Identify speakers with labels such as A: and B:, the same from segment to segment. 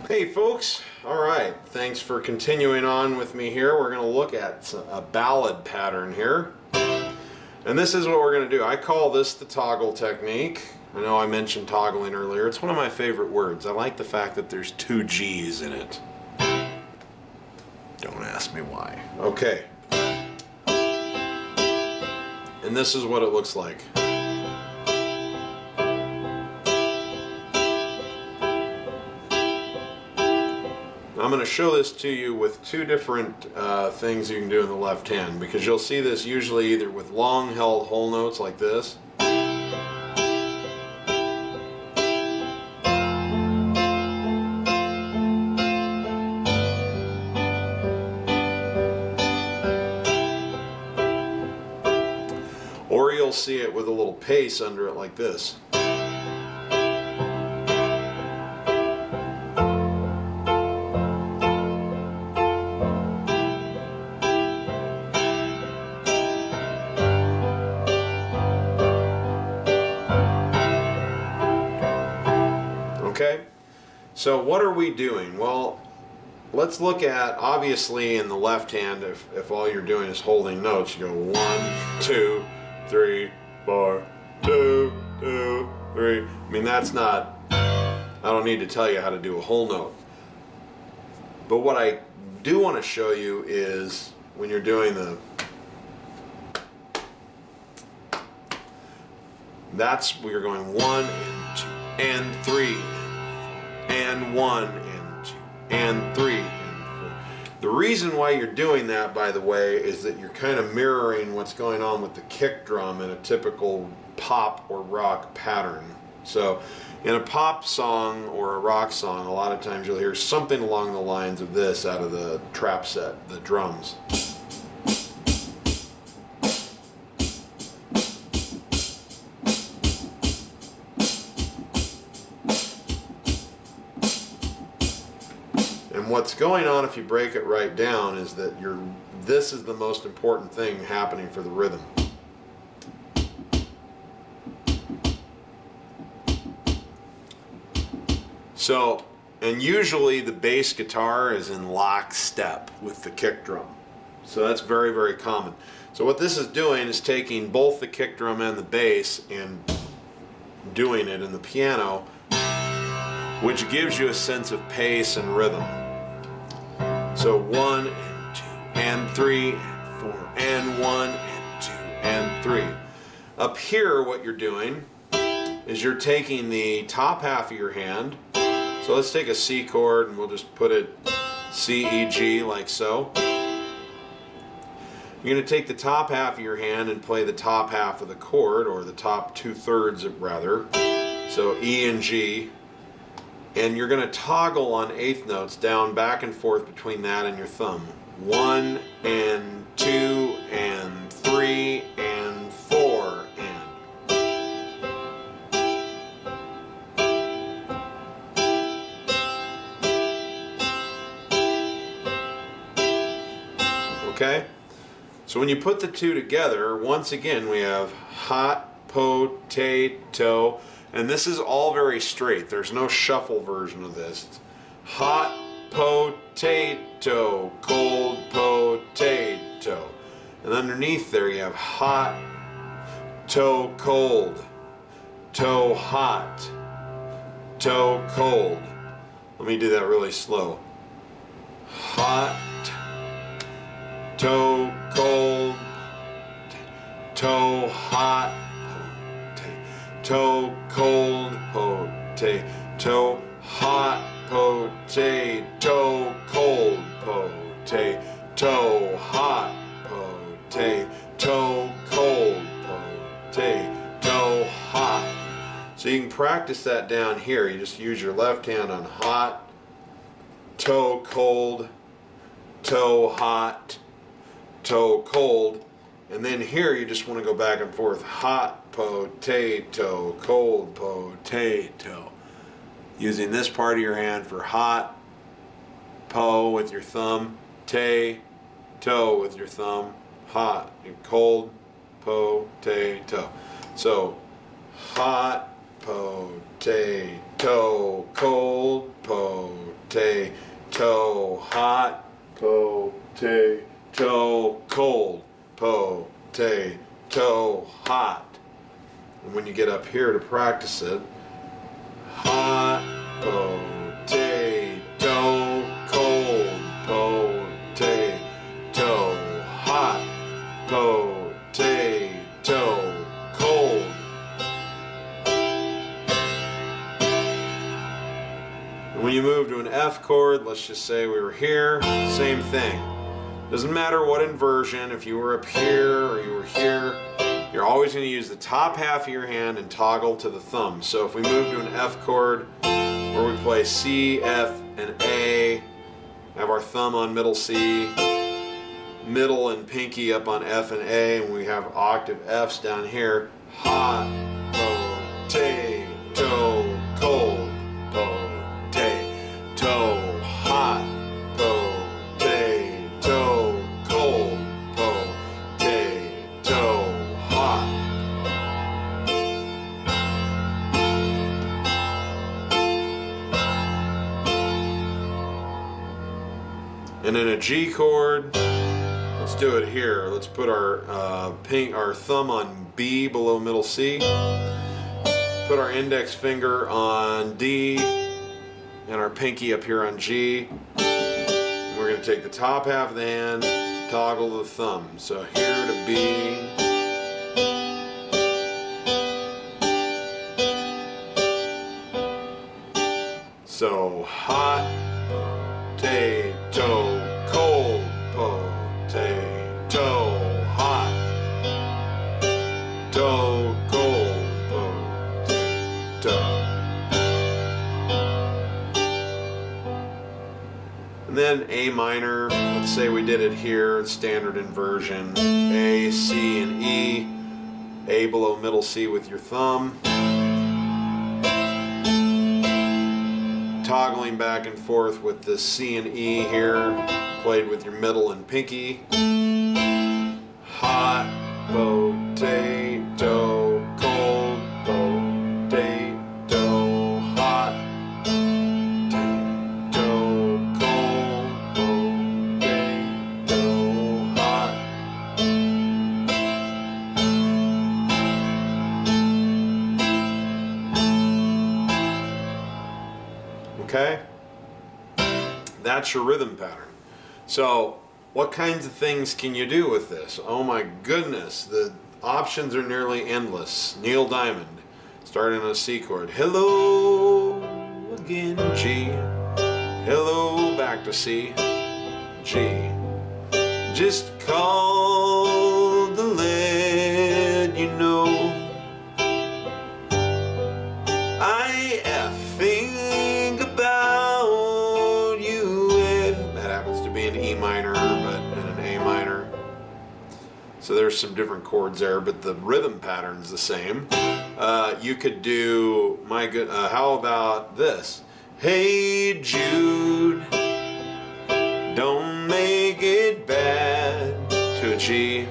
A: Hey folks, alright, thanks for continuing on with me here. We're going to look at a ballad pattern here. And this is what we're going to do. I call this the toggle technique. I know I mentioned toggling earlier. It's one of my favorite words. I like the fact that there's two G's in it. Don't ask me why. Okay. And this is what it looks like. I'm going to show this to you with two different things you can do in the left hand, because you'll see this usually either with long held whole notes like this, or you'll see it with a little pace under it like this. Okay, so what are we doing? Well, let's look at, obviously in the left hand, if all you're doing is holding notes, you go 1, 2, 3, 4, 2, 2, 3. I mean, that's not, I don't need to tell you how to do a whole note. But what I do want to show you is when you're doing the, that's where you're going 1 and 2 and 3 and 1 and 2 and 3 and 4. The reason why you're doing that, by the way, is that you're kind of mirroring what's going on with the kick drum in a typical pop or rock pattern. So in a pop song or a rock song, a lot of times you'll hear something along the lines of this out of the trap set, the drums. And what's going on, if you break it right down, is that this is the most important thing happening for the rhythm. So, and usually the bass guitar is in lockstep with the kick drum. So that's very, very common. So what this is doing is taking both the kick drum and the bass and doing it in the piano, which gives you a sense of pace and rhythm. So 1 and 2 and 3 and 4 and 1 and 2 and 3. Up here, what you're doing is you're taking the top half of your hand. So let's take a C chord and we'll just put it C, E, G like so. You're going to take the top half of your hand and play the top half of the chord, or the top 2/3 rather. So E and G. And you're going to toggle on eighth notes down back and forth between that and your thumb. 1 and 2 and 3 and 4 and. Okay? So when you put the two together, once again we have hot potato. And this is all very straight. There's no shuffle version of this. It's hot potato, cold potato. And underneath there you have hot, toe cold, toe hot, toe cold. Let me do that really slow. Hot, toe cold, toe hot, toe cold potato, hot potato, cold potato, hot potato, cold potato, hot. So you can practice that down here. You just use your left hand on hot, toe cold, toe hot, toe cold. And then here you just want to go back and forth. Hot potato, cold potato. Using this part of your hand for hot, po with your thumb, toe with your thumb, hot, and cold potato. So hot potato, cold potato. potato, hot, potato, cold, potato, hot. And when you get up here to practice it, hot, potato, cold, potato, hot, potato, cold. And when you move to an F chord, let's just say we were here, same thing. Doesn't matter what inversion, if you were up here or you were here, you're always going to use the top half of your hand and toggle to the thumb. So if we move to an F chord where we play C, F, and A, have our thumb on middle C, middle and pinky up on F and A, and we have octave Fs down here, hot, potato, cold, potato, hot, potato, cold, potato, hot. And in a G chord, let's do it here. Let's put our thumb on B below middle C. Put our index finger on D and our pinky up here on G. We're going to take the top half of the hand, toggle the thumb. So here to B. So hot, potato, cold, potato, hot, cold, potato. And then A minor, let's say we did it here, standard inversion, A, C, and E, A below middle C with your thumb. Toggling back and forth with the C and E here, played with your middle and pinky. Hot, potato, cold, potato, hot, potato, cold, potato, hot. Okay? That's your rhythm pattern. So, what kinds of things can you do with this? Oh my goodness, the options are nearly endless. Neil Diamond, starting on a C chord. Hello again, G. Hello, back to C, G. Just called to let you know I think about you. That happens to be an E minor, but in an A minor. So there's some different chords there, but the rhythm pattern's the same. You could do how about this? Hey Jude, don't make it bad, to a G.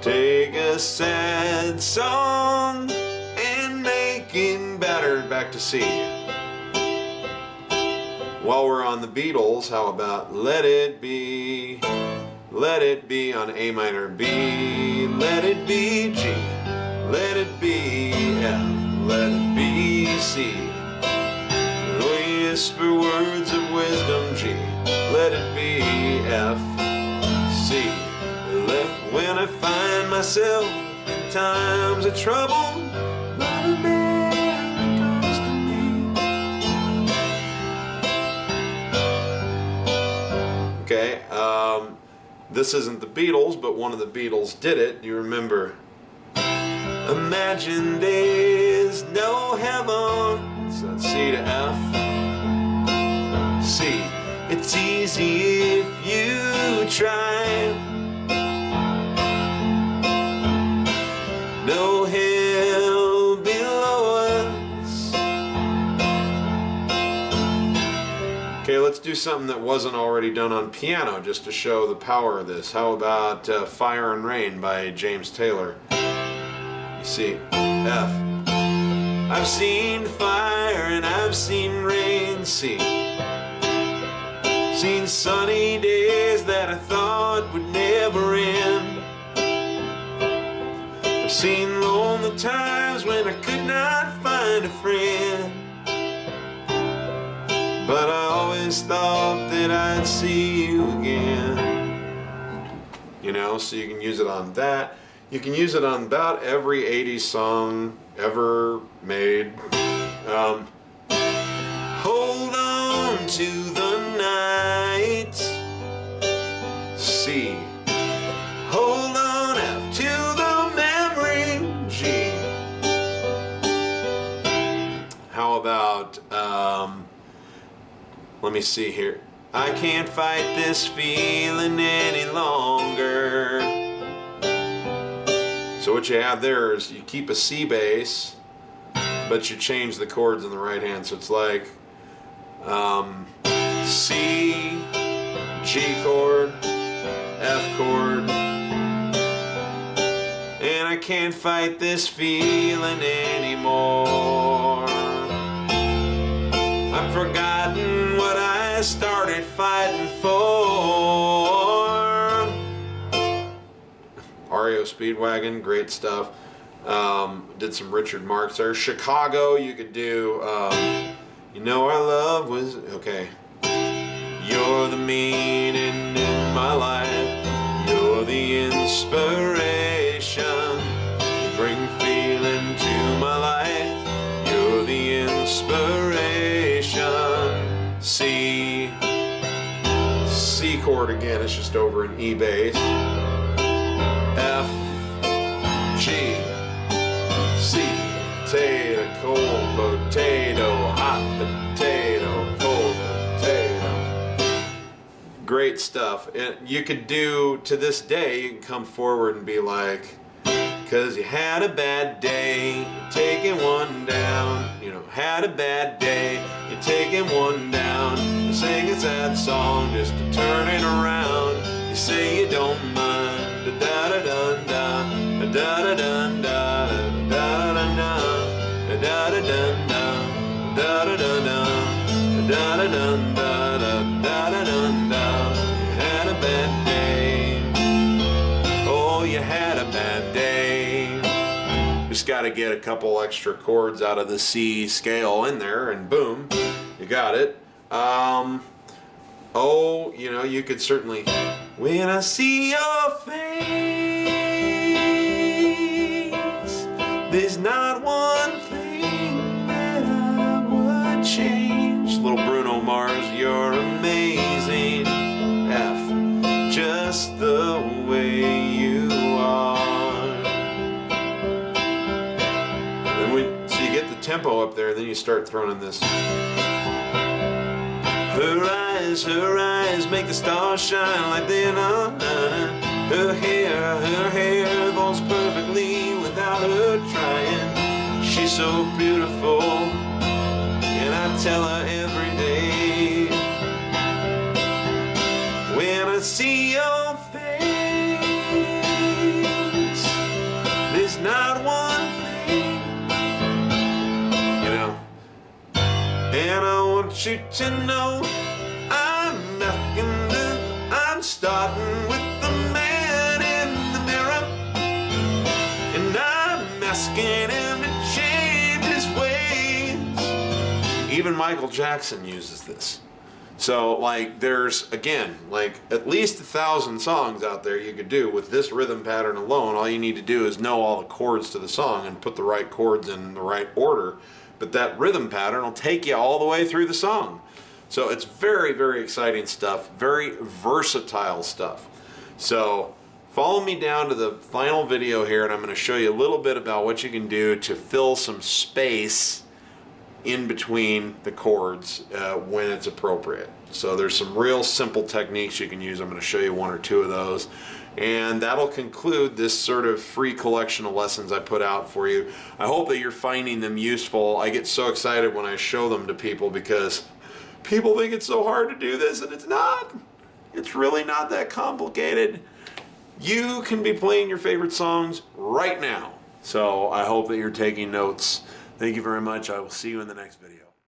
A: Take a sad song and make it better, back to C. While we're on the Beatles, how about Let It Be on A minor B, let it be G, let it be F, let it be C. Whisper words of wisdom G, let it be F, C. When I find myself in times of trouble, not a man comes to me. Okay, this isn't the Beatles, but one of the Beatles did it. You remember? Imagine there's no heaven. So that's C to F. C. It's easy if you try. No hell below us. Okay, let's do something that wasn't already done on piano just to show the power of this. How about Fire and Rain by James Taylor? You see, F. I've seen fire and I've seen rain, C. Seen sunny days that I thought would never end. I've seen lonely times when I could not find a friend. But I always thought that I'd see you again. You know, so you can use it on that. You can use it on about every 80s song ever made. Hold on to the night. C. Hold on out to the memory. G. How about, let me see here. I can't fight this feeling any longer. So what you have there is you keep a C bass, but you change the chords in the right hand. So it's like C, G chord, F chord, and I can't fight this feeling anymore. I've forgotten what I started fighting for. REO Speedwagon, great stuff. Did some Richard Marx there. Chicago, you could do, you know our love was, okay. You're the meaning in my life. You're the inspiration. You bring feeling to my life. You're the inspiration. C chord again, it's just over an E bass. F, G, C, potato, cold potato, hot potato, cold potato. Great stuff. And you could do, to this day, you can come forward and be like, 'cause you had a bad day, you're taking one down. You know, had a bad day, you're taking one down. You sing a sad song just to turn it around. You say you don't mind. Da da da da da da da da da da da da da da da da da da da da. You had a bad day. Oh, you had a bad day. Just got to get a couple extra chords out of the C scale in there, and boom, you got it. Oh, you know, you could certainly. When I see your face, there's not one thing that I would change. Little Bruno Mars, you're amazing. F, just the way you are. And so you get the tempo up there, then you start throwing in this. Her eyes make the stars shine like they're not. Her hair falls perfectly without her trying. She's so beautiful, and I tell her every day. When I see your face, there's not one thing, you know. And I want you to know I'm starting with the man in the mirror, and I'm asking him to change his ways. Even Michael Jackson uses this. So, like, there's, again, like, at least 1,000 songs out there you could do with this rhythm pattern alone. All you need to do is know all the chords to the song and put the right chords in the right order. But that rhythm pattern will take you all the way through the song. So it's very, very exciting stuff, very versatile stuff. So follow me down to the final video here, and I'm going to show you a little bit about what you can do to fill some space in between the chords when it's appropriate. So there's some real simple techniques you can use. I'm going to show you one or two of those. And that'll conclude this sort of free collection of lessons I put out for you. I hope that you're finding them useful. I get so excited when I show them to people because people think it's so hard to do this, and it's not. It's really not that complicated. You can be playing your favorite songs right now. So I hope that you're taking notes. Thank you very much. I will see you in the next video.